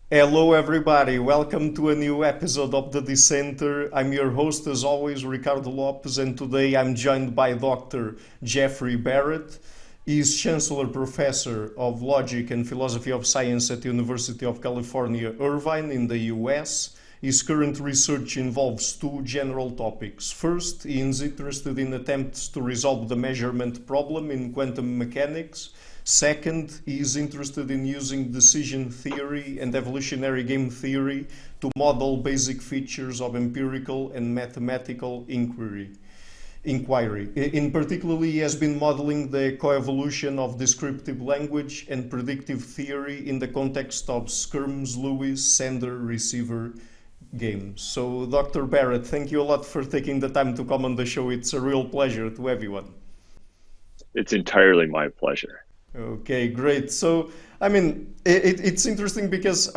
Hello, everybody. Welcome to a new episode of the Dissenter. I'm your host, as always, Ricardo Lopes, and today I'm joined by Dr. Jeffrey Barrett. He's Chancellor Professor of Logic and Philosophy of Science at the University of California, Irvine, in the US. His current research involves two general topics. First, he is interested in attempts to resolve the measurement problem in quantum mechanics. Second, he is interested in using decision theory and evolutionary game theory to model basic features of empirical and mathematical inquiry. In particular, he has been modeling the coevolution of descriptive language and predictive theory in the context of Skyrms-Lewis sender-receiver games. So, Dr. Barrett, thank you a lot for taking the time to come on the show. It's a real pleasure to everyone. It's entirely my pleasure. Okay, great. So, it's interesting because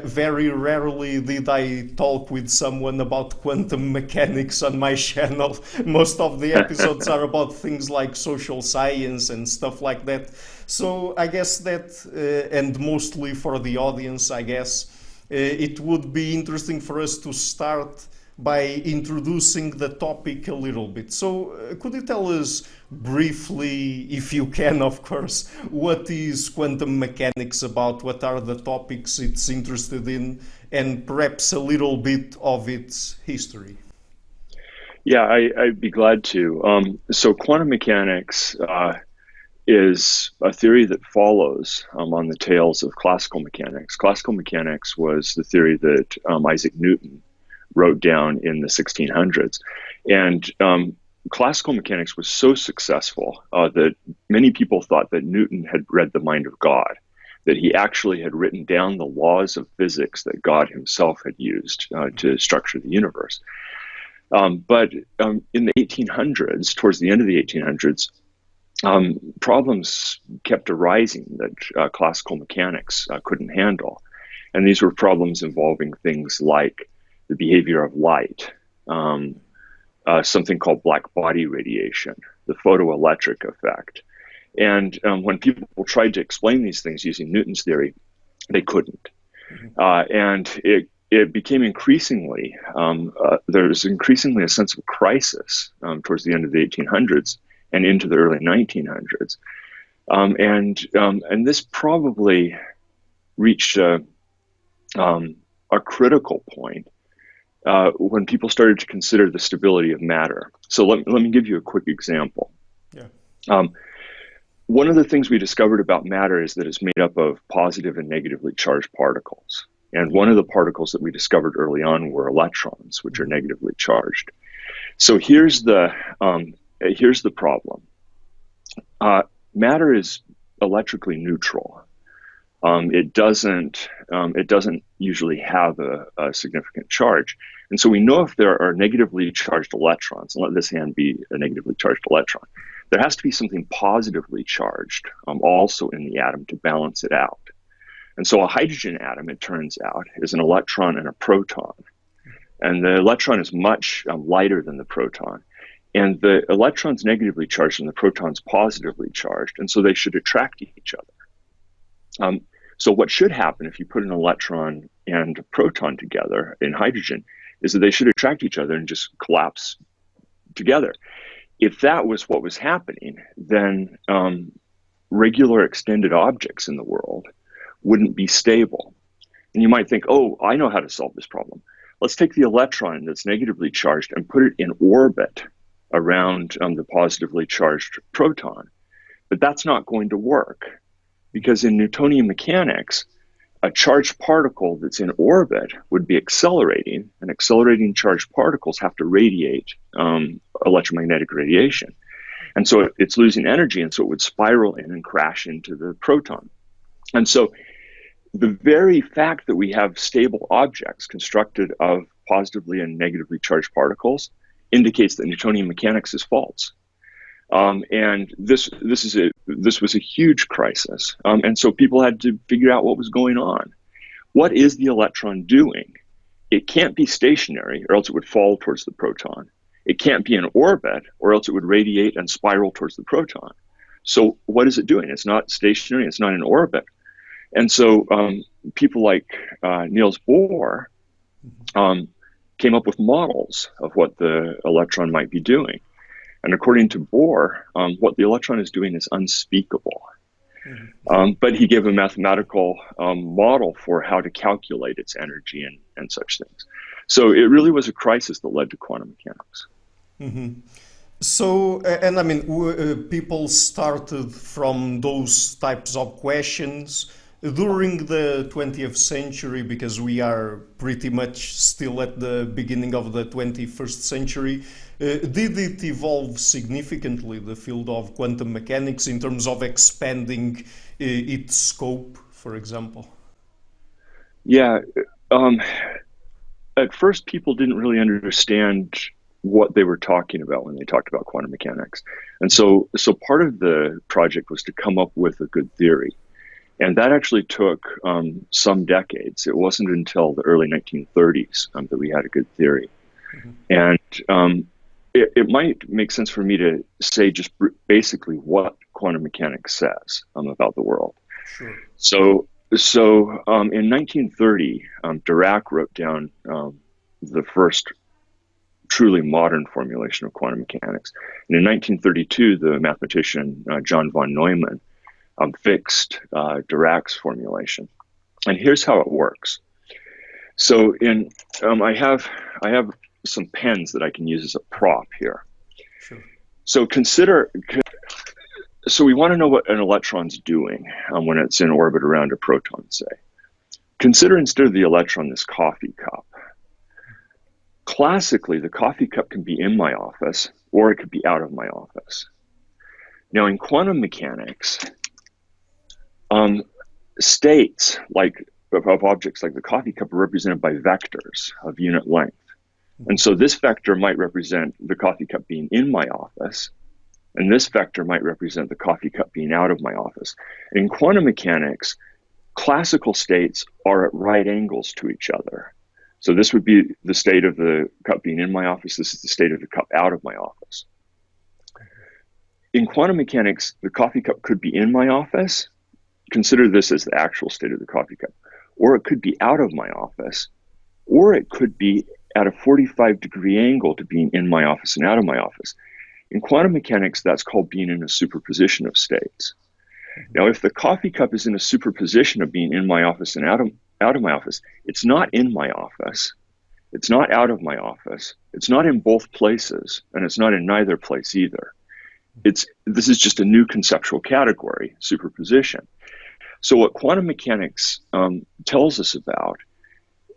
very rarely did I talk with someone about quantum mechanics on my channel. Most of the episodes are about things like social science and stuff like that. So, I guess that, and mostly for the audience, I guess, it would be interesting for us to start by introducing the topic a little bit. So, could you tell us briefly, if you can, of course, what is quantum mechanics about? What are the topics it's interested in? And perhaps a little bit of its history. Yeah, I'd be glad to. So quantum mechanics is a theory that follows on the tails of classical mechanics. Classical mechanics was the theory that Isaac Newton wrote down in the 1600s. And classical mechanics was so successful that many people thought that Newton had read the mind of God, that he actually had written down the laws of physics that God himself had used to structure the universe. But in the 1800s, towards the end of the 1800s, problems kept arising that classical mechanics couldn't handle. And these were problems involving things like the behavior of light, something called black body radiation, the photoelectric effect. And when people tried to explain these things using Newton's theory, they couldn't. And it became increasingly, there was increasingly a sense of crisis towards the end of the 1800s and into the early 1900s. And this probably reached a critical point when people started to consider the stability of matter. So let me give you a quick example. Yeah. One of the things we discovered about matter is that it's made up of positive and negatively charged particles. And one of the particles that we discovered early on were electrons, which are negatively charged. So here's the problem. Matter is electrically neutral. It doesn't usually have a significant charge. And so we know if there are negatively charged electrons, and let this hand be a negatively charged electron, there has to be something positively charged also in the atom to balance it out. And so a hydrogen atom, it turns out, is an electron and a proton. And the electron is much lighter than the proton. And the electron's negatively charged and the proton's positively charged. And so they should attract each other. So what should happen if you put an electron and a proton together in hydrogen is that they should attract each other and just collapse together. If that was what was happening, then regular extended objects in the world wouldn't be stable. And you might think, oh, I know how to solve this problem. Let's take the electron that's negatively charged and put it in orbit around the positively charged proton. But that's not going to work, because in Newtonian mechanics, a charged particle that's in orbit would be accelerating, and accelerating charged particles have to radiate electromagnetic radiation. And so it's losing energy, and so it would spiral in and crash into the proton. And so the very fact that we have stable objects constructed of positively and negatively charged particles indicates that Newtonian mechanics is false. And this was a huge crisis. And so people had to figure out what was going on. What is the electron doing? It can't be stationary, or else it would fall towards the proton. It can't be in orbit, or else it would radiate and spiral towards the proton. So what is it doing? It's not stationary, it's not in orbit. And so people like Niels Bohr came up with models of what the electron might be doing. And according to Bohr, what the electron is doing is unspeakable. But he gave a mathematical model for how to calculate its energy and such things. So it really was a crisis that led to quantum mechanics. Mm-hmm. So, and I mean, people started from those types of questions during the 20th century, because we are pretty much still at the beginning of the 21st century. Did it evolve significantly, the field of quantum mechanics, in terms of expanding its scope, for example? Yeah. At first, people didn't really understand what they were talking about when they talked about quantum mechanics. And so part of the project was to come up with a good theory. And that actually took some decades. It wasn't until the early 1930s that we had a good theory. And it might make sense for me to say just basically what quantum mechanics says about the world. Sure. So in 1930, Dirac wrote down the first truly modern formulation of quantum mechanics. And in 1932, the mathematician John von Neumann fixed Dirac's formulation. And here's how it works. So I have some pens that I can use as a prop here. Sure. So we want to know what an electron's doing when it's in orbit around a proton, say. Consider instead of the electron this coffee cup. Classically, the coffee cup can be in my office or it could be out of my office. Now, in quantum mechanics, states of objects like the coffee cup are represented by vectors of unit length. And so this vector might represent the coffee cup being in my office, and this vector might represent the coffee cup being out of my office. In quantum mechanics, classical states are at right angles to each other. So this would be the state of the cup being in my office. This is the state of the cup out of my office. In quantum mechanics, the coffee cup could be in my office. Consider this as the actual state of the coffee cup. Or it could be out of my office. Or it could be at a 45-degree angle to being in my office and out of my office. In quantum mechanics, that's called being in a superposition of states. Now, if the coffee cup is in a superposition of being in my office and out of my office, it's not in my office, it's not out of my office, it's not in both places, and it's not in neither place either. This is just a new conceptual category, superposition. So what quantum mechanics tells us about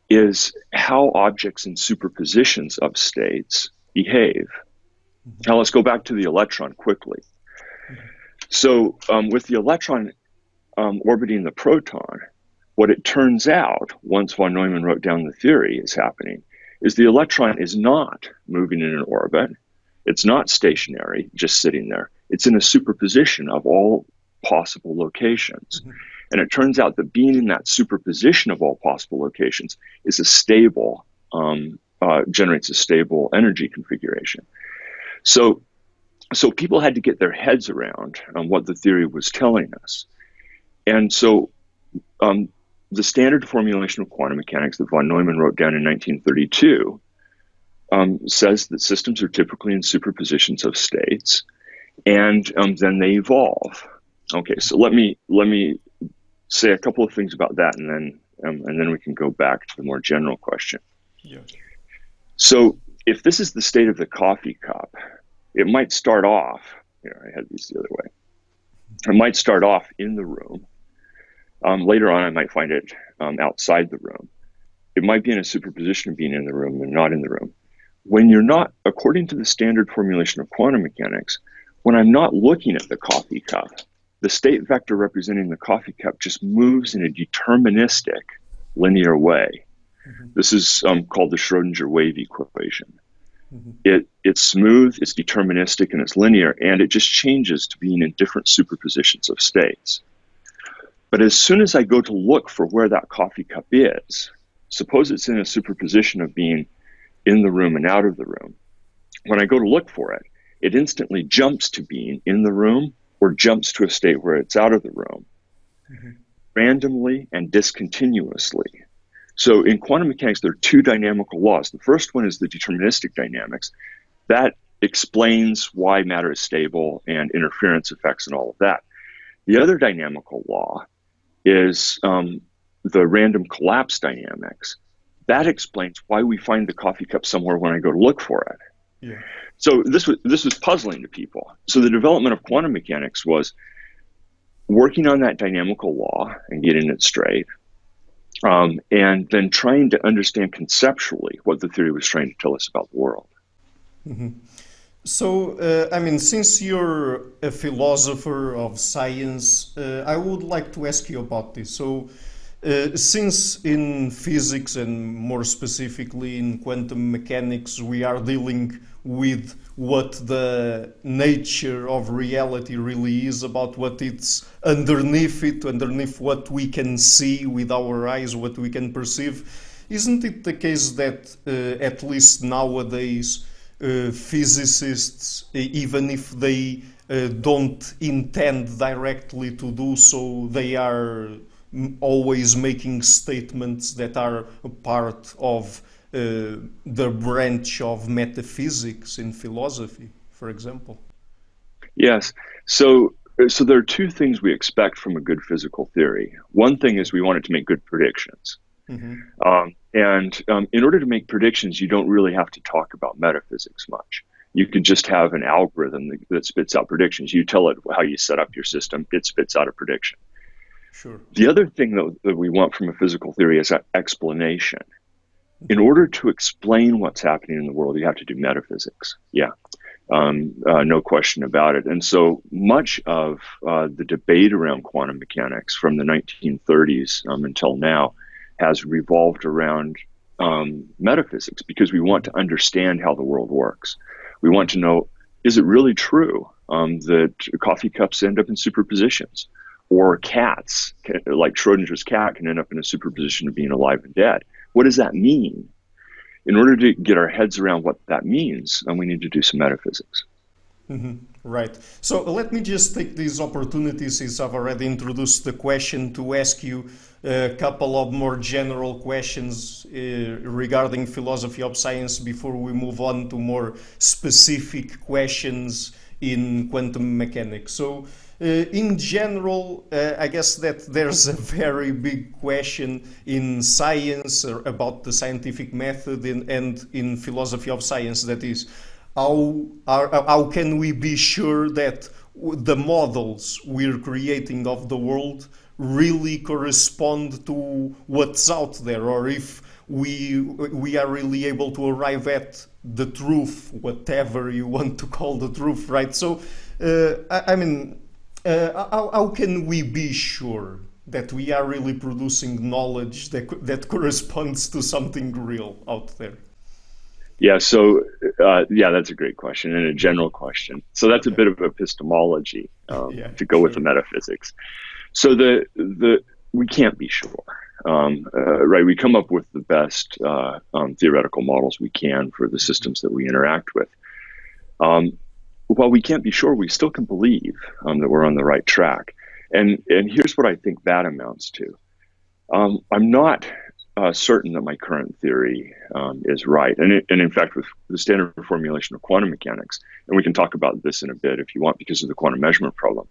is how objects in superpositions of states behave. Now let's go back to the electron quickly. So with the electron orbiting the proton, what it turns out, once von Neumann wrote down the theory is happening, is the electron is not moving in an orbit. It's not stationary, just sitting there. It's in a superposition of all possible locations. And it turns out that being in that superposition of all possible locations is a stable, generates a stable energy configuration. So people had to get their heads around what the theory was telling us. And so the standard formulation of quantum mechanics that von Neumann wrote down in 1932 says that systems are typically in superpositions of states, and then they evolve. Okay, so let me say a couple of things about that, and then we can go back to the more general question. Yeah. So if this is the state of the coffee cup, it might start off, here, I had these the other way. It might start off in the room. Later on, I might find it outside the room. It might be in a superposition of being in the room and not in the room. When you're not, according to the standard formulation of quantum mechanics, when I'm not looking at the coffee cup, the state vector representing the coffee cup just moves in a deterministic linear way. This is called the Schrödinger wave equation. It's smooth, it's deterministic, and it's linear, and it just changes to being in different superpositions of states. But as soon as I go to look for where that coffee cup is, suppose it's in a superposition of being in the room and out of the room. When I go to look for it, it instantly jumps to being in the room or jumps to a state where it's out of the room. randomly and discontinuously. So in quantum mechanics, there are two dynamical laws. The first one is the deterministic dynamics. That explains why matter is stable and interference effects and all of that. The other dynamical law is the random collapse dynamics. That explains why we find the coffee cup somewhere when I go to look for it. Yeah. So this was puzzling to people. So the development of quantum mechanics was working on that dynamical law and getting it straight, and then trying to understand conceptually what the theory was trying to tell us about the world. Mm-hmm. So, I mean, since you're a philosopher of science, I would like to ask you about this. So, since in physics and more specifically in quantum mechanics, we are dealing with what the nature of reality really is, about what it's underneath it, underneath what we can see with our eyes, what we can perceive, isn't it the case that at least nowadays physicists, even if they don't intend directly to do so, they are always making statements that are a part of the branch of metaphysics in philosophy, for example? Yes. So there are two things we expect from a good physical theory. One thing is we want it to make good predictions. Mm-hmm. In order to make predictions, you don't really have to talk about metaphysics much. You could just have an algorithm that spits out predictions. You tell it how you set up your system, it spits out a prediction. Sure. The other thing that we want from a physical theory is explanation. In order to explain what's happening in the world, you have to do metaphysics. Yeah, no question about it. And so much of the debate around quantum mechanics from the 1930s until now has revolved around metaphysics, because we want to understand how the world works. We want to know, is it really true that coffee cups end up in superpositions? Or cats, like Schrodinger's cat, can end up in a superposition of being alive and dead. What does that mean? In order to get our heads around what that means, we need to do some metaphysics. Mm-hmm. Right. So let me just take this opportunity, since I've already introduced the question, to ask you a couple of more general questions regarding philosophy of science before we move on to more specific questions in quantum mechanics. So, in general, I guess that there's a very big question in science about the scientific method and in philosophy of science, that is, how can we be sure that the models we're creating of the world really correspond to what's out there, or if we are really able to arrive at the truth, whatever you want to call the truth, right? So, I mean, how can we be sure that we are really producing knowledge that corresponds to something real out there? Yeah, so that's a great question and a general question. So that's a bit of epistemology to go with the metaphysics. So we can't be sure, right? We come up with the best theoretical models we can for the systems that we interact with. While we can't be sure, we still can believe that we're on the right track. And here's what I think that amounts to. I'm not certain that my current theory is right. And in fact, with the standard formulation of quantum mechanics, and we can talk about this in a bit if you want, because of the quantum measurement problem,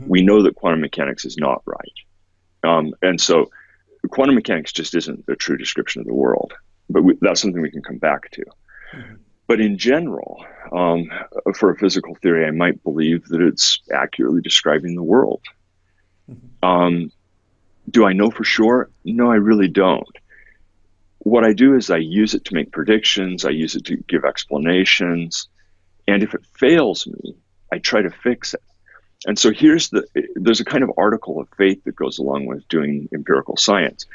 we know that quantum mechanics is not right. And so quantum mechanics just isn't a true description of the world. But that's something we can come back to. But in general, for a physical theory, I might believe that it's accurately describing the world. Do I know for sure? No, I really don't. What I do is I use it to make predictions. I use it to give explanations. And if it fails me, I try to fix it. And so there's a kind of article of faith that goes along with doing empirical science.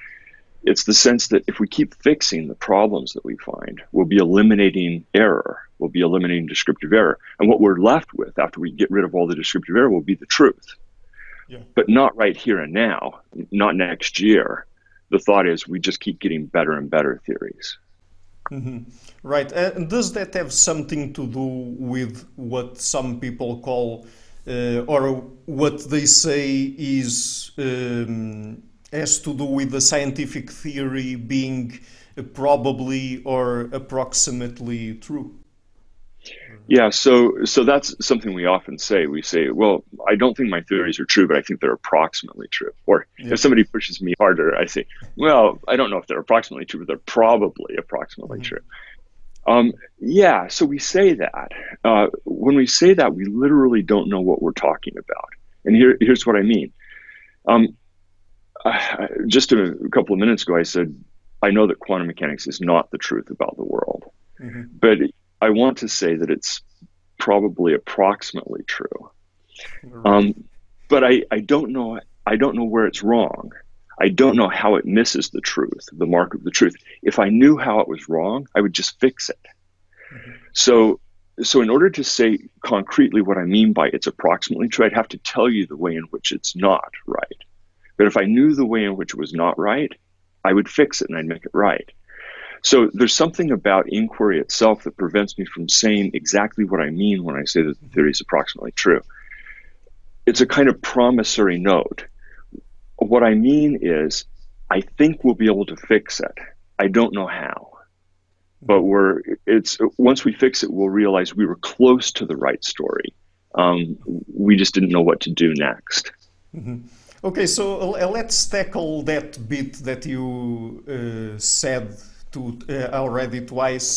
It's the sense that if we keep fixing the problems that we find, we'll be eliminating error. We'll be eliminating descriptive error. And what we're left with after we get rid of all the descriptive error will be the truth. Yeah. But not right here and now, not next year. The thought is we just keep getting better and better theories. Mm-hmm. Right. Does that have something to do with what some people call, or what they say is has to do with the scientific theory being probably or approximately true. Yeah, so that's something we often say. We say, well, I don't think my theories are true, but I think they're approximately true. Or Yeah. if somebody pushes me harder, I say, well, I don't know if they're approximately true, but they're probably approximately Mhm. true. Yeah, so we say that. When we say that, we literally don't know what we're talking about. And here's what I mean. Um, just a couple of minutes ago, I said, I know that quantum mechanics is not the truth about the world, Mhm. but I want to say that it's probably approximately true. Right. Um, but I don't know. I don't know where it's wrong. I don't know how it misses the truth, the mark of the truth. If I knew how it was wrong, I would just fix it. Mhm. So, so in order to say concretely what I mean by it's approximately true, I'd have to tell you the way in which it's not right. But if I knew the way in which it was not right, I would fix it and I'd make it right. So there's something about inquiry itself that prevents me from saying exactly what I mean when I say that the theory is approximately true. It's a kind of promissory note. What I mean is, I think we'll be able to fix it. I don't know how. But Mhm. it's once we fix it, we'll realize we were close to the right story. We just didn't know what to do next. Mhm. Okay, so let's tackle that bit that you said already twice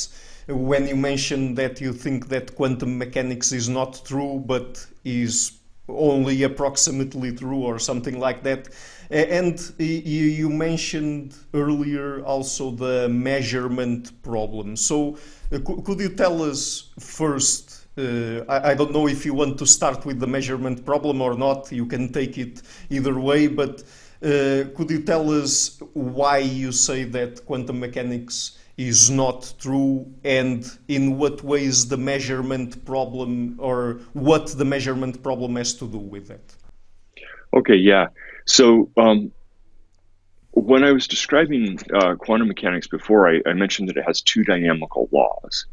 when you mentioned that you think that quantum mechanics is not true but is only approximately true or something like that. And you mentioned earlier also the measurement problem. So could you tell us first? I don't know if you want to start with the measurement problem or not. You can take it either way, but could you tell us why you say that quantum mechanics is not true and in what ways the measurement problem or what the measurement problem has to do with that? Okay, yeah. So when I was describing quantum mechanics before, I mentioned that it has two dynamical laws.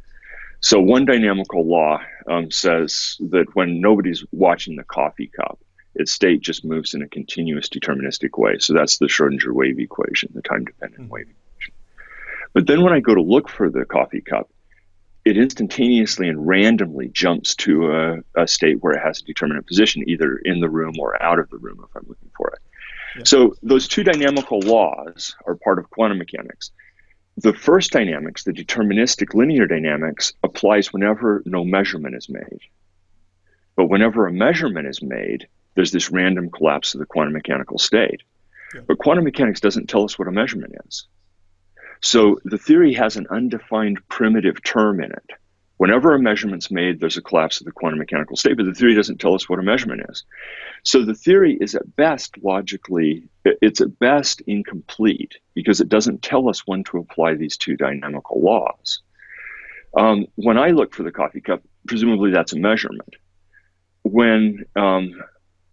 So one dynamical law says that when nobody's watching the coffee cup, its state just moves in a continuous deterministic way. So that's the Schrodinger wave equation, the time-dependent wave Mhm. equation. But then when I go to look for the coffee cup, it instantaneously and randomly jumps to a state where it has a determinate position, either in the room or out of the room if I'm looking for it. Yeah. So those two dynamical laws are part of quantum mechanics. The first dynamics, the deterministic linear dynamics, applies whenever no measurement is made. But whenever a measurement is made, there's this random collapse of the quantum mechanical state. Yeah. But quantum mechanics doesn't tell us what a measurement is. So the theory has an undefined primitive term in it. Whenever a measurement's made, there's a collapse of the quantum mechanical state, but the theory doesn't tell us what a measurement is. So the theory is at best it's at best incomplete because it doesn't tell us when to apply these two dynamical laws. When I look for the coffee cup, presumably that's a measurement. When one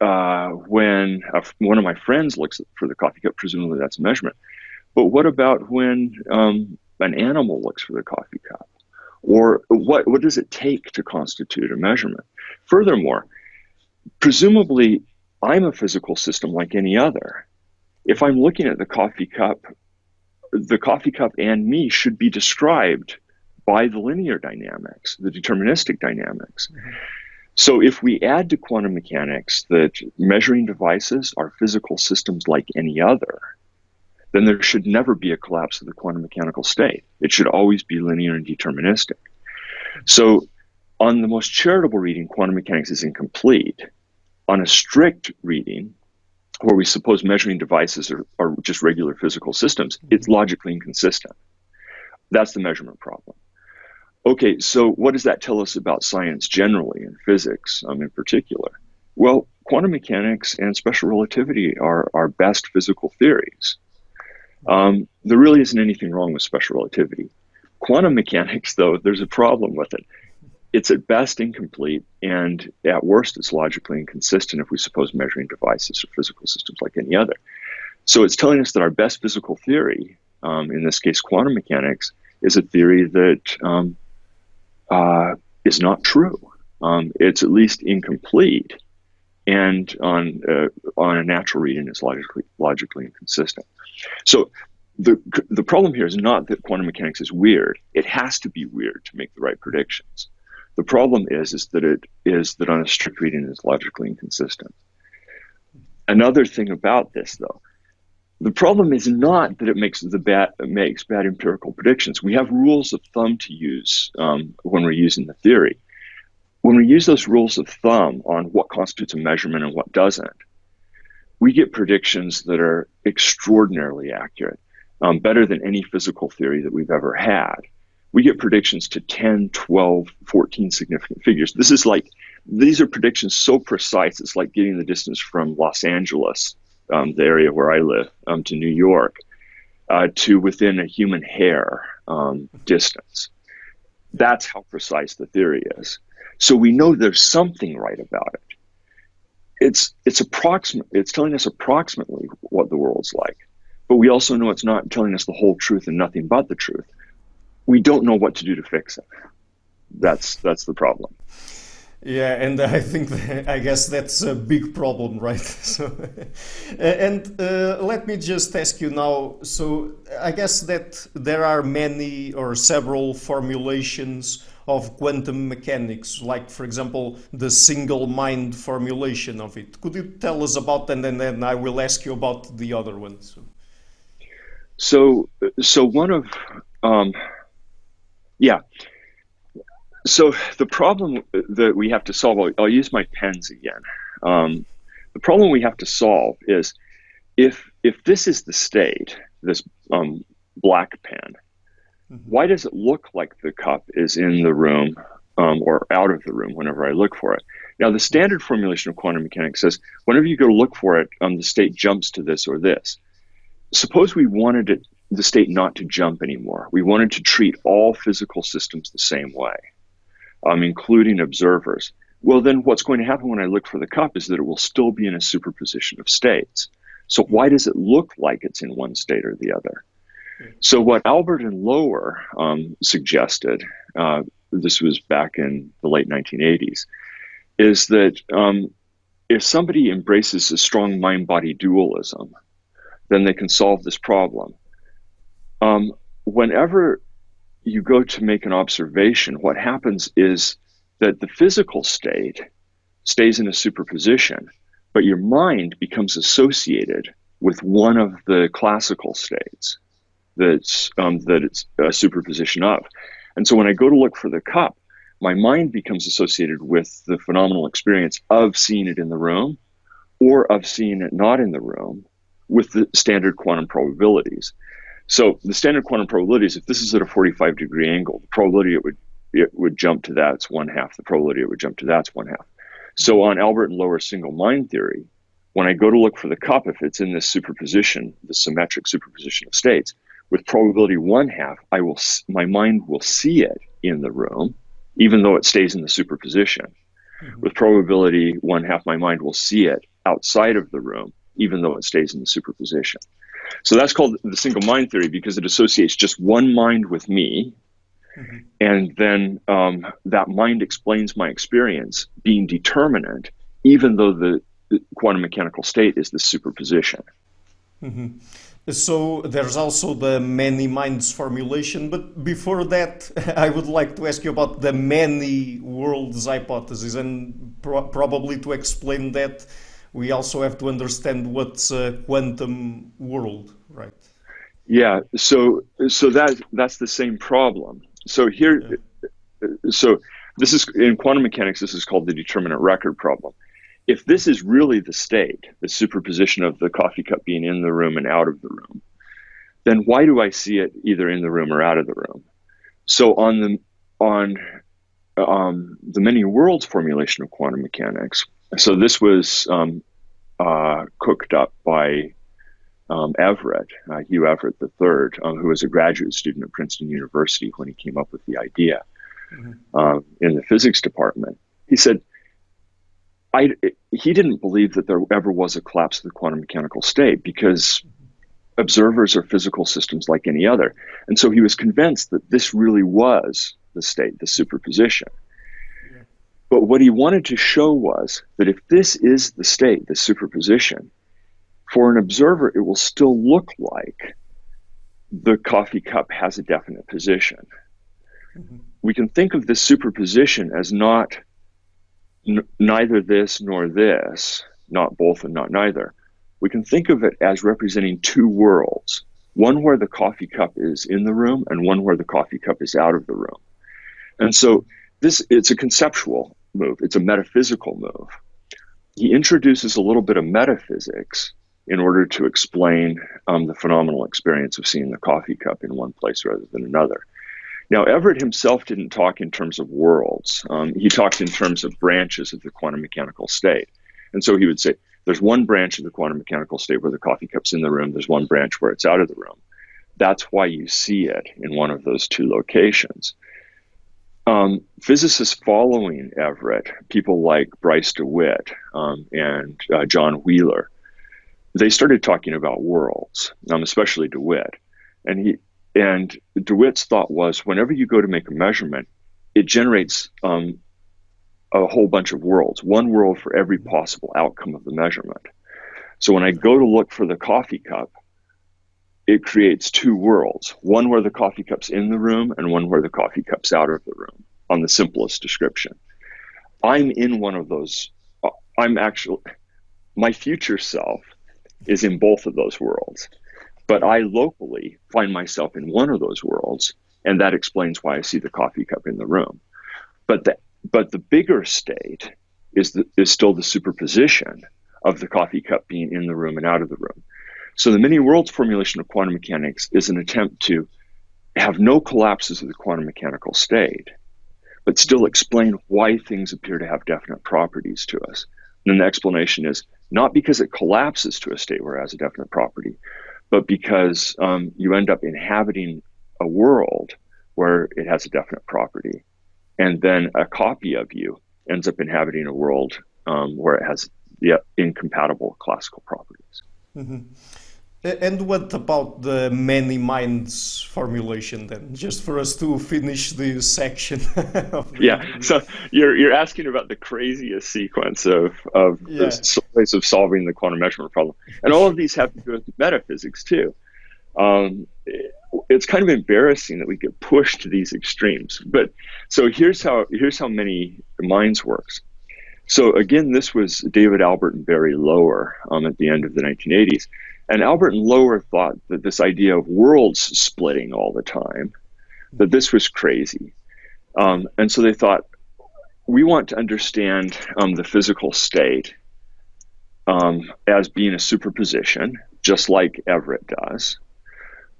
of my friends looks for the coffee cup, presumably that's a measurement. But what about when an animal looks for the coffee cup? Or what does it take to constitute a measurement? Furthermore, presumably I'm a physical system like any other. If I'm looking at the coffee cup and me should be described by the linear dynamics, the deterministic dynamics. Mhm. So if we add to quantum mechanics that measuring devices are physical systems like any other, then there should never be a collapse of the quantum mechanical state. It should always be linear and deterministic. So on the most charitable reading, quantum mechanics is incomplete. On a strict reading, where we suppose measuring devices are just regular physical systems, it's Mhm. logically inconsistent. That's the measurement problem. Okay, so what does that tell us about science generally and physics in particular? Well, quantum mechanics and special relativity are our best physical theories. There really isn't anything wrong with special relativity. Quantum mechanics, though, there's a problem with it. It's at best incomplete, and at worst, it's logically inconsistent if we suppose measuring devices are physical systems like any other. So it's telling us that our best physical theory, in this case, quantum mechanics, is a theory that is not true. It's at least incomplete. and on a natural reading is logically inconsistent. So the problem here is not that quantum mechanics is weird. It has to be weird to make the right predictions. The problem is that on a strict reading is logically inconsistent. Another thing about this, though, the problem is not that it makes bad empirical predictions. We have rules of thumb to use when we're using the theory. When we use those rules of thumb on what constitutes a measurement and what doesn't, we get predictions that are extraordinarily accurate, better than any physical theory that we've ever had. We get predictions to 10, 12, 14 significant figures. These are predictions so precise, it's like getting the distance from Los Angeles, the area where I live, to New York, to within a human hair distance. That's how precise the theory is. So we know there's something right about it. It's approximate. It's telling us approximately what the world's like, but we also know it's not telling us the whole truth and nothing but the truth. We don't know what to do to fix it. That's the problem. Yeah, and I guess that's a big problem, right? So, and let me just ask you now. So, I guess that there are many or several formulations of quantum mechanics, like, for example, the single mind formulation of it. Could you tell us about that, and then I will ask you about the other ones? So one of yeah. So the problem that we have to solve, I'll use my pens again. The problem we have to solve is if this is the state, this black pen, why does it look like the cup is in the room or out of the room whenever I look for it? Now, the standard formulation of quantum mechanics says whenever you go to look for it, the state jumps to this or this. Suppose we wanted the state not to jump anymore. We wanted to treat all physical systems the same way, including observers. Well, then what's going to happen when I look for the cup is that it will still be in a superposition of states. So why does it look like it's in one state or the other? So what Albert and Lower suggested, this was back in the late 1980s, is that if somebody embraces a strong mind-body dualism, then they can solve this problem. Whenever you go to make an observation, what happens is that the physical state stays in a superposition, but your mind becomes associated with one of the classical states that it's a superposition of. And so when I go to look for the cup, my mind becomes associated with the phenomenal experience of seeing it in the room or of seeing it not in the room with the standard quantum probabilities. So the standard quantum probabilities, if this is at a 45-degree angle, the probability it would jump to that's 1/2. The probability it would jump to that's 1/2. So on Albert and Lower's single mind theory, when I go to look for the cup, if it's in this superposition, the symmetric superposition of states, with probability 1/2, my mind will see it in the room, even though it stays in the superposition. With probability 1/2, my mind will see it outside of the room, even though it stays in the superposition. So that's called the single mind theory because it associates just one mind with me, and then that mind explains my experience being determinate, even though the quantum mechanical state is the superposition. So there's also the many minds formulation, but before that, I would like to ask you about the many worlds hypothesis, and probably to explain that, we also have to understand what's a quantum world, right? Yeah, so that's the same problem. So here, so this is in quantum mechanics. This is called the determinate record problem. If this is really the state, the superposition of the coffee cup being in the room and out of the room, then why do I see it either in the room or out of the room? So on the many worlds formulation of quantum mechanics, so this was cooked up by Everett, Hugh Everett III, who was a graduate student at Princeton University when he came up with the idea in the physics department. He said, he didn't believe that there ever was a collapse of the quantum mechanical state because observers are physical systems like any other. And so he was convinced that this really was the state, the superposition. But what he wanted to show was that if this is the state, the superposition, for an observer, it will still look like the coffee cup has a definite position. Mm-hmm. We can think of this superposition as not neither this nor this, not both and not neither. We can think of it as representing two worlds, one where the coffee cup is in the room and one where the coffee cup is out of the room. And so it's a conceptual move. It's a metaphysical move. He introduces a little bit of metaphysics in order to explain the phenomenal experience of seeing the coffee cup in one place rather than another. Now, Everett himself didn't talk in terms of worlds. He talked in terms of branches of the quantum mechanical state. And so he would say, there's one branch of the quantum mechanical state where the coffee cup's in the room. There's one branch where it's out of the room. That's why you see it in one of those two locations. Physicists following Everett, people like Bryce DeWitt and John Wheeler, they started talking about worlds, especially DeWitt. And DeWitt's thought was, whenever you go to make a measurement, it generates a whole bunch of worlds, one world for every possible outcome of the measurement. So when I go to look for the coffee cup, it creates two worlds, one where the coffee cup's in the room and one where the coffee cup's out of the room, on the simplest description. I'm in one of those. My future self is in both of those worlds, but I locally find myself in one of those worlds, and that explains why I see the coffee cup in the room. But the bigger state is still the superposition of the coffee cup being in the room and out of the room. So the many worlds formulation of quantum mechanics is an attempt to have no collapses of the quantum mechanical state, but still explain why things appear to have definite properties to us. And then the explanation is not because it collapses to a state where it has a definite property, but because you end up inhabiting a world where it has a definite property. And then a copy of you ends up inhabiting a world where it has incompatible classical properties. Mm-hmm. And what about the many minds formulation then? Just for us to finish this section. So you're asking about the craziest sequence of ways of solving the quantum measurement problem, and all of these have to do with metaphysics too. It's kind of embarrassing that we get pushed to these extremes. But so here's how many minds works. So again, this was David Albert and Barry Lower at the end of the 1980s. And Albert and Lower thought that this idea of worlds splitting all the time, that this was crazy. And so they thought, we want to understand the physical state as being a superposition, just like Everett does.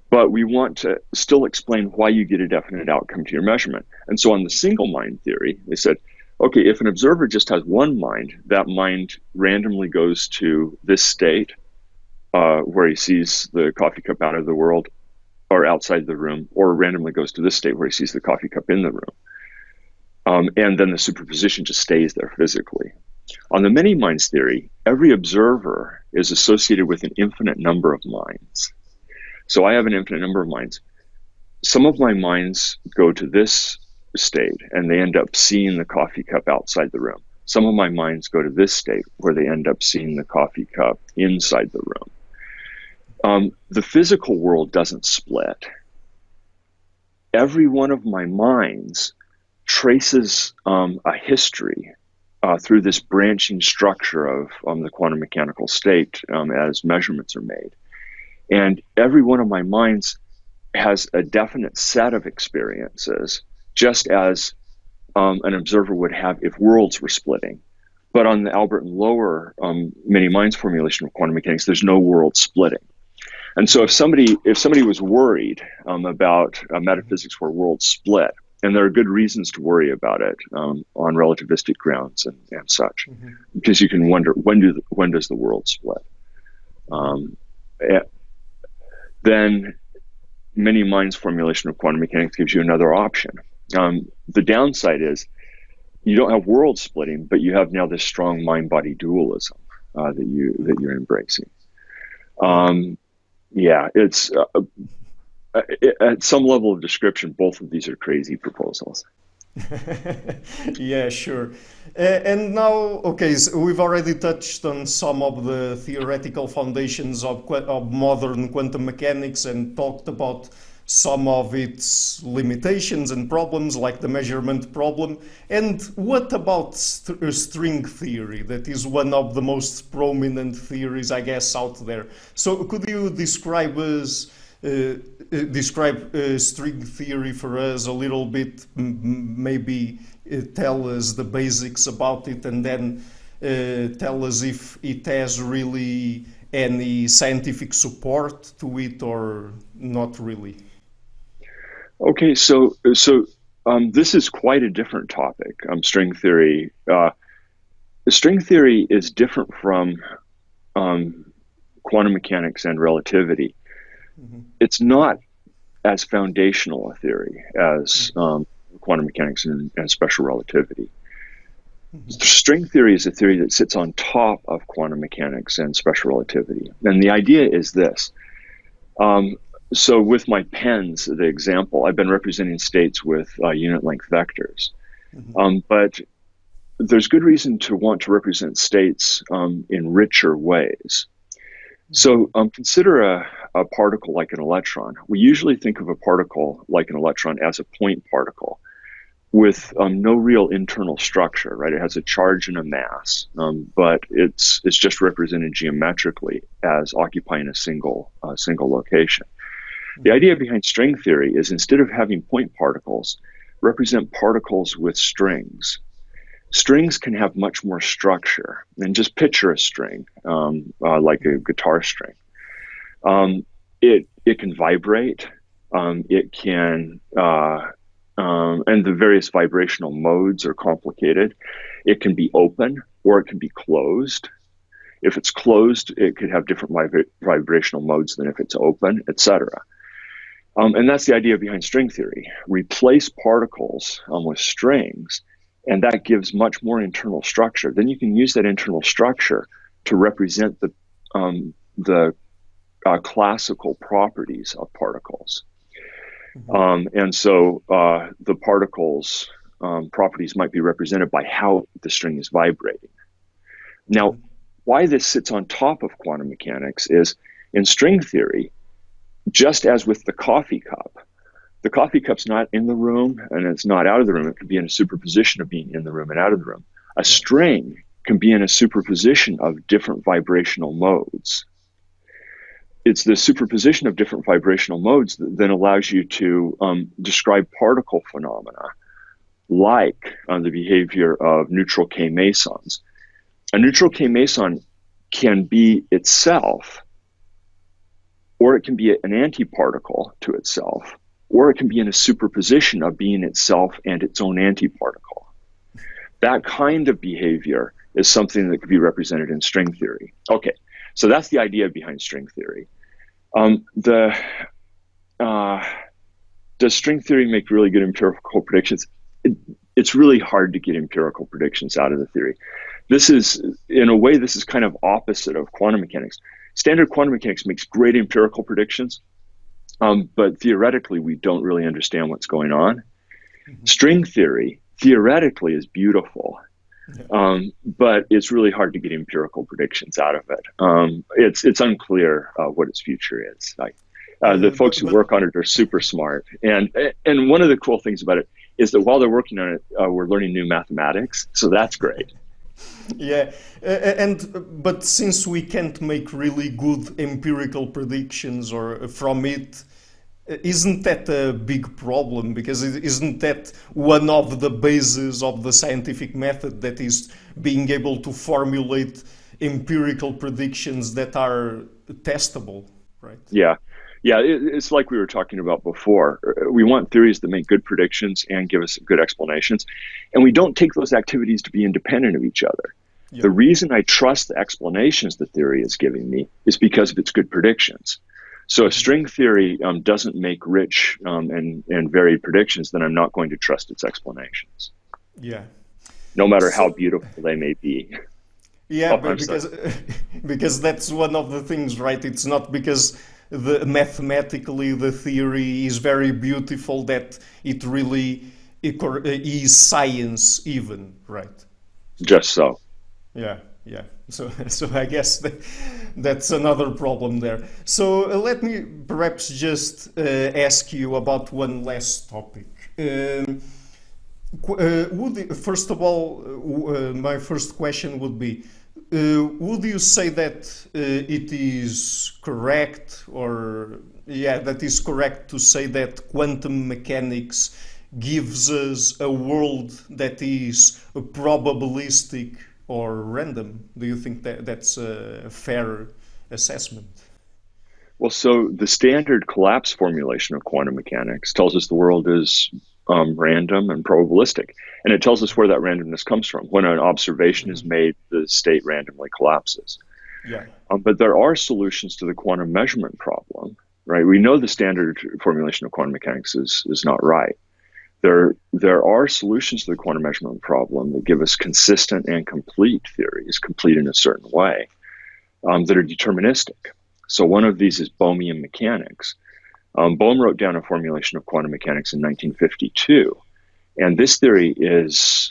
But we want to still explain why you get a definite outcome to your measurement. And so on the single mind theory, they said, okay, if an observer just has one mind, that mind randomly goes to this state, where he sees the coffee cup out of the world or outside the room, or randomly goes to this state where he sees the coffee cup in the room. And then the superposition just stays there physically. On the many minds theory, every observer is associated with an infinite number of minds. So I have an infinite number of minds. Some of my minds go to this state and they end up seeing the coffee cup outside the room. Some of my minds go to this state where they end up seeing the coffee cup inside the room. The physical world doesn't split. Every one of my minds traces a history through this branching structure of the quantum mechanical state as measurements are made. And every one of my minds has a definite set of experiences, just as an observer would have if worlds were splitting. But on the Albert and Lower many minds formulation of quantum mechanics, there's no world splitting. And so if somebody was worried about metaphysics where worlds split, and there are good reasons to worry about it on relativistic grounds and such, because you can wonder when does the world split? Then many minds formulation of quantum mechanics gives you another option. The downside is you don't have world splitting, but you have now this strong mind-body dualism that you're embracing. It's at some level of description, both of these are crazy proposals. Yeah, sure. And now, okay, so we've already touched on some of the theoretical foundations of modern quantum mechanics and talked about some of its limitations and problems, like the measurement problem. And what about string theory? That is one of the most prominent theories, I guess, out there. So, could you describe string theory for us a little bit, maybe tell us the basics about it, and then tell us if it has really any scientific support to it or not really. Okay, this is quite a different topic. String theory. String theory is different from quantum mechanics and relativity. It's not as foundational a theory as quantum mechanics and special relativity. String theory is a theory that sits on top of quantum mechanics and special relativity. And the idea is this. So with my pens, the example, I've been representing states with unit length vectors. But there's good reason to want to represent states in richer ways. So consider a particle like an electron. We usually think of a particle like an electron as a point particle with no real internal structure, right? It has a charge and a mass, but it's just represented geometrically as occupying a single location. The idea behind string theory is, instead of having point particles, represent particles with strings. Strings can have much more structure. And just picture a string, like a guitar string. It can vibrate. It can, and the various vibrational modes are complicated. It can be open or it can be closed. If it's closed, it could have different vibrational modes than if it's open, etc. And that's the idea behind string theory. Replace particles with strings, and that gives much more internal structure. Then you can use that internal structure to represent the classical properties of particles. And so the particles' properties might be represented by how the string is vibrating. Now, why this sits on top of quantum mechanics is, in string theory, just as with the coffee cup's not in the room and it's not out of the room. It can be in a superposition of being in the room and out of the room. A string can be in a superposition of different vibrational modes. It's the superposition of different vibrational modes that then allows you to describe particle phenomena, like the behavior of neutral K-mesons. A neutral K-meson can be itself, or it can be an antiparticle to itself, or it can be in a superposition of being itself and its own antiparticle. That kind of behavior is something that could be represented in string theory. Okay, so that's the idea behind string theory. Does string theory make really good empirical predictions? It's really hard to get empirical predictions out of the theory. This is kind of opposite of quantum mechanics. Standard quantum mechanics makes great empirical predictions, but theoretically, we don't really understand what's going on. String theory, theoretically, is beautiful, but it's really hard to get empirical predictions out of it. It's unclear what its future is. The folks who work on it are super smart. And one of the cool things about it is that while they're working on it, we're learning new mathematics. So that's great. Yeah, but since we can't make really good empirical predictions or from it, isn't that a big problem? Because isn't that one of the bases of the scientific method, that is being able to formulate empirical predictions that are testable, right? Yeah. It's like we were talking about before. We want theories that make good predictions and give us good explanations. And we don't take those activities to be independent of each other. Yeah. The reason I trust the explanations the theory is giving me is because of its good predictions. So if string theory doesn't make rich and varied predictions, then I'm not going to trust its explanations. Yeah. No matter how beautiful they may be. Yeah, because that's one of the things, right? It's not because mathematically the theory is very beautiful that it really is science even, right? Just so. Yeah, yeah. So I guess that's another problem there. So let me perhaps just ask you about one last topic. First of all, my first question would be, would you say that it is correct, or yeah, that is correct to say that quantum mechanics gives us a world that is probabilistic or random? Do you think that that's a fair assessment? Well, so the standard collapse formulation of quantum mechanics tells us the world is random and probabilistic. And it tells us where that randomness comes from. When an observation is made, the state randomly collapses. Yeah. But there are solutions to the quantum measurement problem, right? We know the standard formulation of quantum mechanics is not right. There are solutions to the quantum measurement problem that give us consistent and complete theories, complete in a certain way, that are deterministic. So one of these is Bohmian mechanics. Bohm wrote down a formulation of quantum mechanics in 1952, and this theory is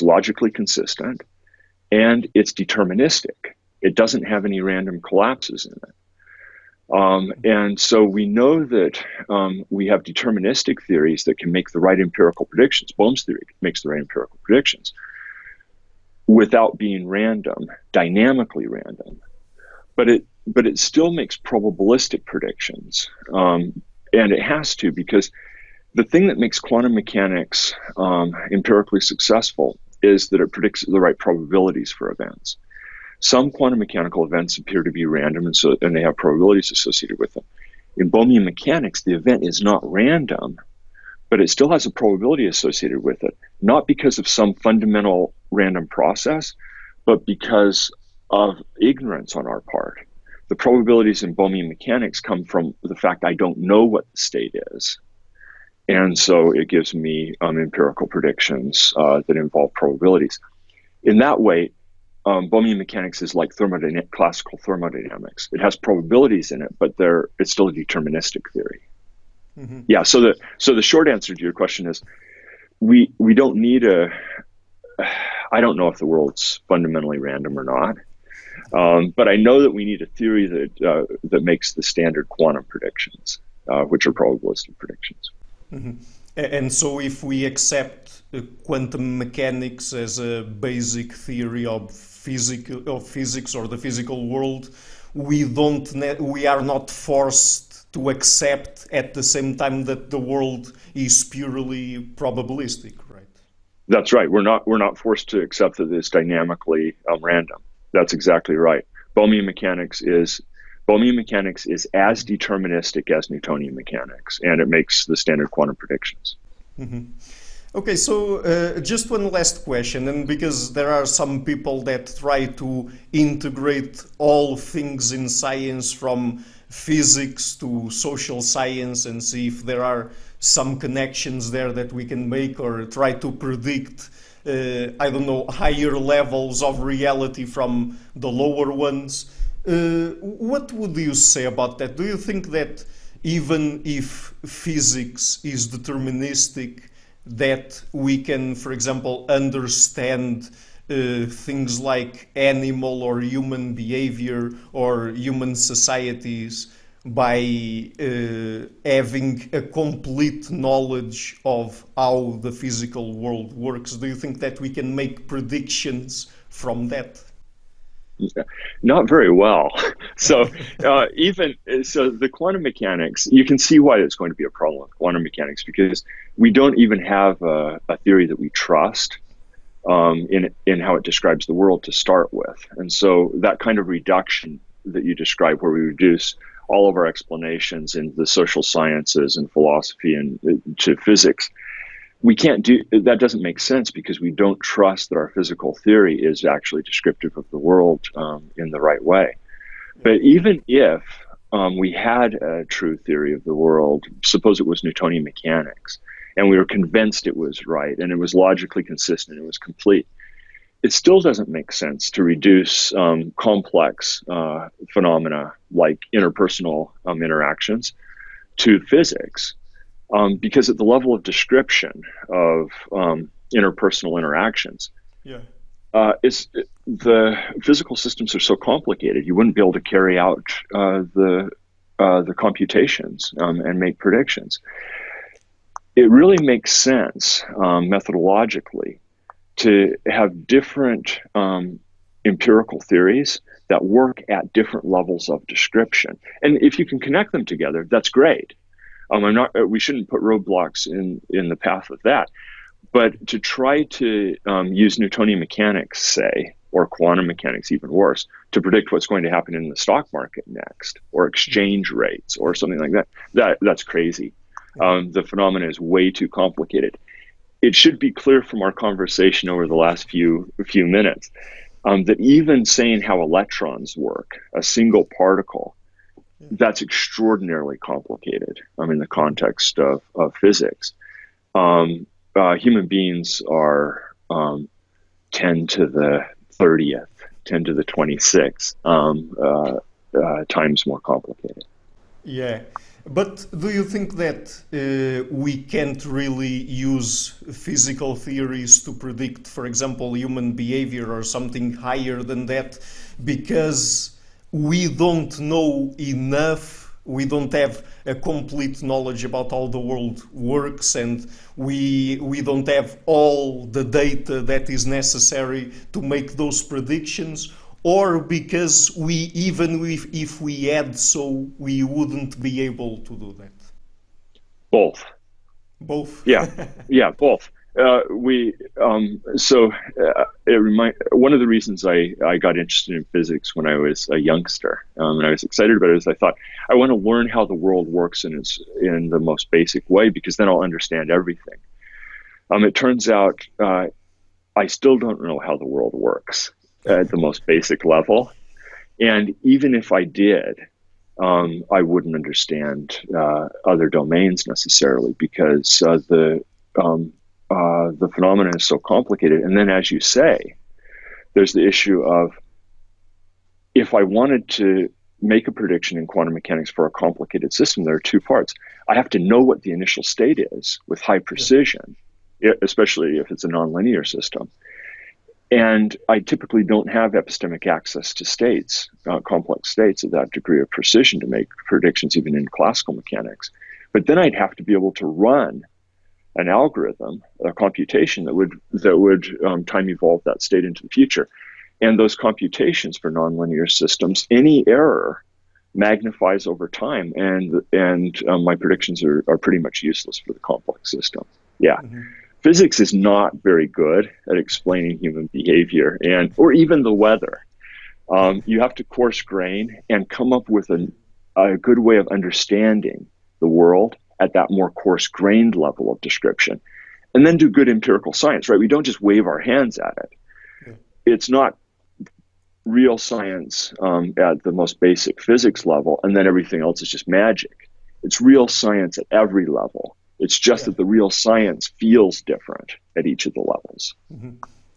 logically consistent and it's deterministic. It doesn't have any random collapses in it. And so we know that we have deterministic theories that can make the right empirical predictions. Bohm's theory makes the right empirical predictions without being random, dynamically random. But it still makes probabilistic predictions. And it has to, because the thing that makes quantum mechanics empirically successful is that it predicts the right probabilities for events. Some quantum mechanical events appear to be random, and they have probabilities associated with them. In Bohmian mechanics, the event is not random, but it still has a probability associated with it, not because of some fundamental random process, but because of ignorance on our part. The probabilities in Bohmian mechanics come from the fact I don't know what the state is. And so it gives me empirical predictions that involve probabilities. In that way, Bohmian mechanics is like classical thermodynamics. It has probabilities in it, but it's still a deterministic theory. Mm-hmm. Yeah. So the short answer to your question is, we don't need I don't know if the world's fundamentally random or not, but I know that we need a theory that makes the standard quantum predictions, which are probabilistic predictions. Mm-hmm. And so if we accept quantum mechanics as a basic theory of physics or the physical world, we are not forced to accept at the same time that the world is purely probabilistic, right? That's right. We're not forced to accept that it's dynamically random. That's exactly right. Bohmian mechanics is as deterministic as Newtonian mechanics, and it makes the standard quantum predictions. Mm-hmm. Okay, so just one last question, and because there are some people that try to integrate all things in science from physics to social science and see if there are some connections there that we can make, or try to predict, I don't know, higher levels of reality from the lower ones. What would you say about that? Do you think that even if physics is deterministic, that we can, for example, understand things like animal or human behavior or human societies by having a complete knowledge of how the physical world works? Do you think that we can make predictions from that? Not very well. So the quantum mechanics, you can see why it's going to be a problem with quantum mechanics, because we don't even have a theory that we trust in how it describes the world to start with. And so that kind of reduction that you describe, where we reduce all of our explanations in the social sciences and philosophy and to physics, we can't do that. Doesn't make sense, because we don't trust that our physical theory is actually descriptive of the world in the right way. But even if we had a true theory of the world, suppose it was Newtonian mechanics, and we were convinced it was right and it was logically consistent, it was complete, it still doesn't make sense to reduce complex phenomena like interpersonal interactions to physics. because at the level of description of interpersonal interactions, Yeah. The physical systems are so complicated, you wouldn't be able to carry out the computations and make predictions. It really makes sense methodologically to have different empirical theories that work at different levels of description. And if you can connect them together, that's great. We shouldn't put roadblocks in the path of that. But to try to use Newtonian mechanics, say, or quantum mechanics, even worse, to predict what's going to happen in the stock market next, or exchange rates, or something like that's crazy. The phenomena is way too complicated. It should be clear from our conversation over the last few minutes that even saying how electrons work, a single particle, that's extraordinarily complicated in the context of physics. Human beings are 10 to the 30th, 10 to the 26th times more complicated. Yeah. But do you think that we can't really use physical theories to predict, for example, human behavior or something higher than that, because we don't know enough? We don't have a complete knowledge about how the world works, and we don't have all the data that is necessary to make those predictions, or because even if we had, so we wouldn't be able to do that? Both. Both? Yeah, both. One of the reasons I got interested in physics when I was a youngster, and I was excited about it, is I thought I want to learn how the world works in the most basic way, because then I'll understand everything. It turns out I still don't know how the world works at the most basic level, and even if I did, I wouldn't understand other domains necessarily, because the phenomenon is so complicated. And then, as you say, there's the issue of, if I wanted to make a prediction in quantum mechanics for a complicated system, there are two parts. I have to know what the initial state is with high precision, especially if it's a nonlinear system. And I typically don't have epistemic access to states, complex states of that degree of precision to make predictions, even in classical mechanics. But then I'd have to be able to run an algorithm, a computation that would time evolve that state into the future. And those computations for nonlinear systems, any error magnifies over time, and my predictions are pretty much useless for the complex system. Yeah. Mm-hmm. Physics is not very good at explaining human behavior or even the weather. You have to coarse grain and come up with a good way of understanding the world at that more coarse-grained level of description, and then do good empirical science, right? We don't just wave our hands at it. Yeah. It's not real science at the most basic physics level, and then everything else is just magic. It's real science at every level. It's just that the real science feels different at each of the levels. Mm-hmm.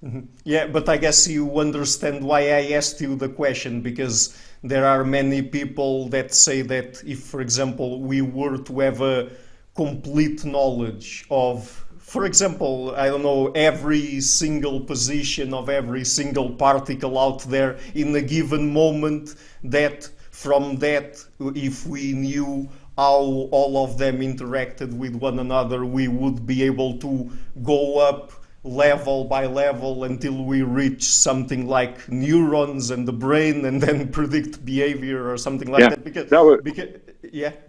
Mm-hmm. Yeah, but I guess you understand why I asked you the question, because there are many people that say that if, for example, we were to have a complete knowledge of, for example, I don't know, every single position of every single particle out there in a given moment, that from that, if we knew how all of them interacted with one another, we would be able to go up level by level until we reach something like neurons and the brain, and then predict behavior or something like that.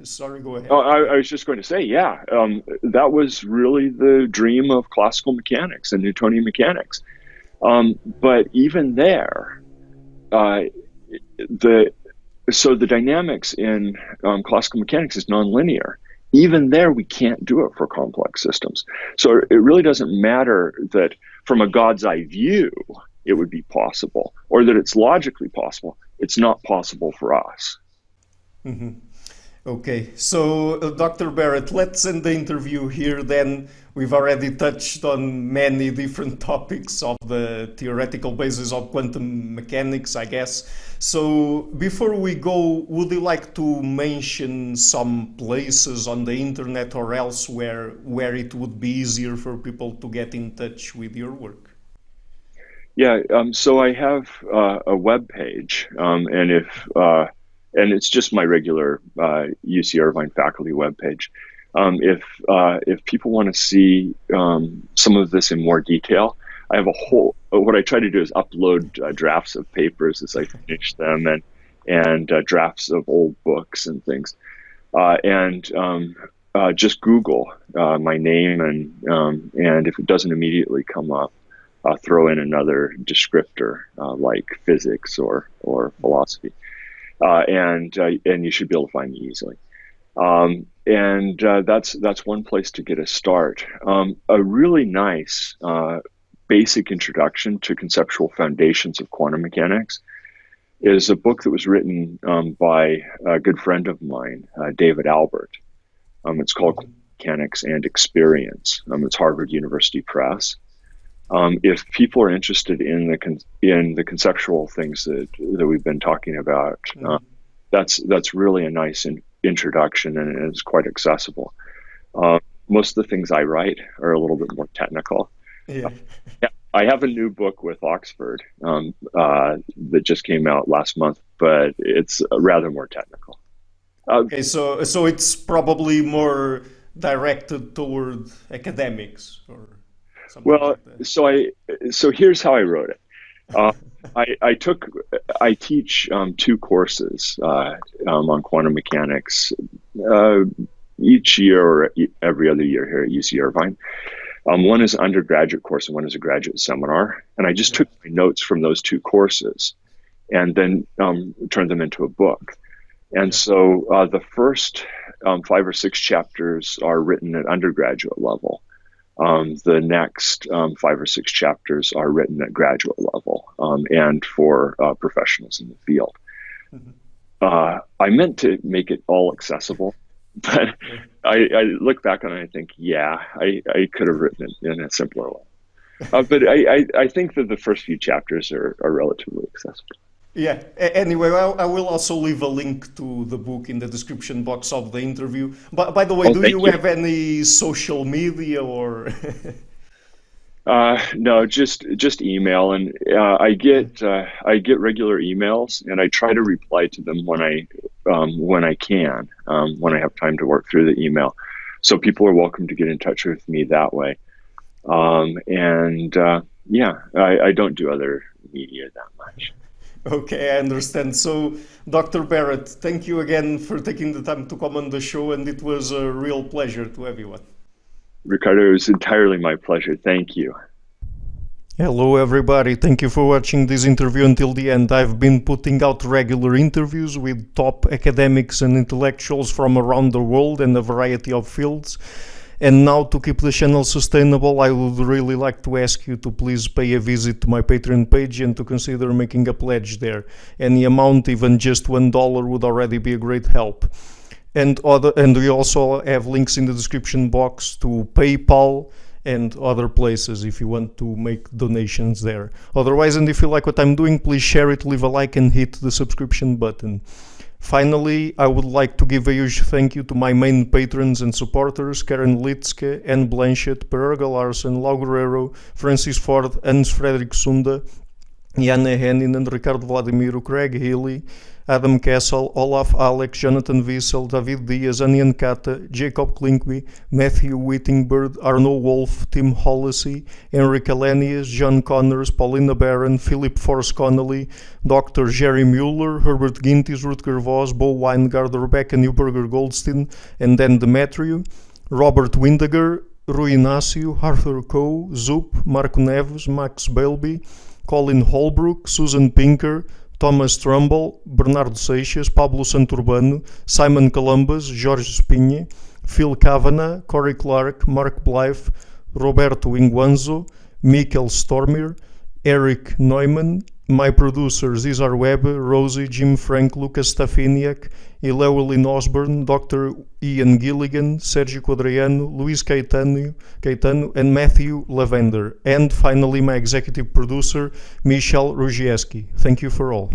Sorry, go ahead. Oh, I was just going to say, that was really the dream of classical mechanics and Newtonian mechanics. But even there, the dynamics in classical mechanics is nonlinear. Even there, we can't do it for complex systems. So it really doesn't matter that from a God's eye view, it would be possible, or that it's logically possible. It's not possible for us. Mm-hmm. Okay, so Dr. Barrett, let's end the interview here then. We've already touched on many different topics of the theoretical basis of quantum mechanics, I guess. So before we go, would you like to mention some places on the internet or elsewhere where it would be easier for people to get in touch with your work? Yeah, so I have a web page, and it's just my regular UC Irvine faculty web page. If people want to see some of this in more detail, I have a whole. What I try to do is upload drafts of papers as I finish them, and drafts of old books and things, and just Google my name, and if it doesn't immediately come up, throw in another descriptor like physics or philosophy, and you should be able to find me easily. That's one place to get a start. A really nice basic introduction to conceptual foundations of quantum mechanics is a book that was written by a good friend of mine, David Albert. It's called Quantum Mechanics and Experience. It's Harvard University Press. If people are interested in the conceptual things that we've been talking about, that's really a nice introduction, and it's quite accessible. Most of the things I write are a little bit more technical. Yeah. I have a new book with Oxford that just came out last month, but it's rather more technical. Okay, so it's probably more directed toward academics or something Well, like that. so here's how I wrote it. I teach two courses on quantum mechanics each year or every other year here at UC Irvine. One is an undergraduate course and one is a graduate seminar. And I just took my notes from those two courses and then turned them into a book. And so the first 5 or 6 chapters are written at undergraduate level. The next 5 or 6 chapters are written at graduate level and for professionals in the field. I meant to make it all accessible, but I look back on it and I think, I could have written it in a simpler way. But I think that the first few chapters are relatively accessible. Yeah. Anyway, I will also leave a link to the book in the description box of the interview. But by the way, do you have any social media or? No, just email, and I get regular emails, and I try to reply to them when I can, when I have time to work through the email. So people are welcome to get in touch with me that way. I don't do other media that much. Okay, I understand. So, Dr. Barrett, thank you again for taking the time to come on the show, and it was a real pleasure to everyone. Ricardo, it was entirely my pleasure. Thank you. Hello everybody, thank you for watching this interview until the end. I've been putting out regular interviews with top academics and intellectuals from around the world and a variety of fields. And now, to keep the channel sustainable, I would really like to ask you to please pay a visit to my Patreon page and to consider making a pledge there. Any amount, even just $1, would already be a great help. And we also have links in the description box to PayPal and other places if you want to make donations there. Otherwise, and if you like what I'm doing, please share it, leave a like and hit the subscription button. Finally, I would like to give a huge thank you to my main patrons and supporters: Karen Litzke, Anne Blanchett, Pererga Larsen, Lau Guerrero, Francis Ford, Hans Frederick Sunda, Janne Hennin and Ricardo Vladimiro, Craig Healy, Adam Kessel, Olaf Alex, Jonathan Wiesel, David Diaz, Anian Kata, Jacob Klinkby, Matthew Whittingbird, Arno Wolf, Tim Hollesy, Enrique Lenius, John Connors, Paulina Barron, Philip Force Connolly, Dr. Jerry Mueller, Herbert Gintis, Rutger Voss, Bo Weingard, Rebecca Newberger Goldstein, and Dan Demetriou, Robert Windiger, Rui Inácio, Arthur Coe, Zoop, Marco Neves, Max Bailby, Colin Holbrook, Susan Pinker, Thomas Trumbull, Bernardo Seixas, Pablo Santurbano, Simon Columbus, Jorge Espinha, Phil Kavanagh, Corey Clark, Mark Blythe, Roberto Inguanzo, Mikel Stormir, Eric Neumann, My producers, Isar Webb, Rosie, Jim Frank, Lucas Stafiniak, Llewellyn Osborne, Dr. Ian Gilligan, Sergio Quadriano, Luis Caetano, and Matthew Lavender. And finally, my executive producer, Michel Rugieski. Thank you for all.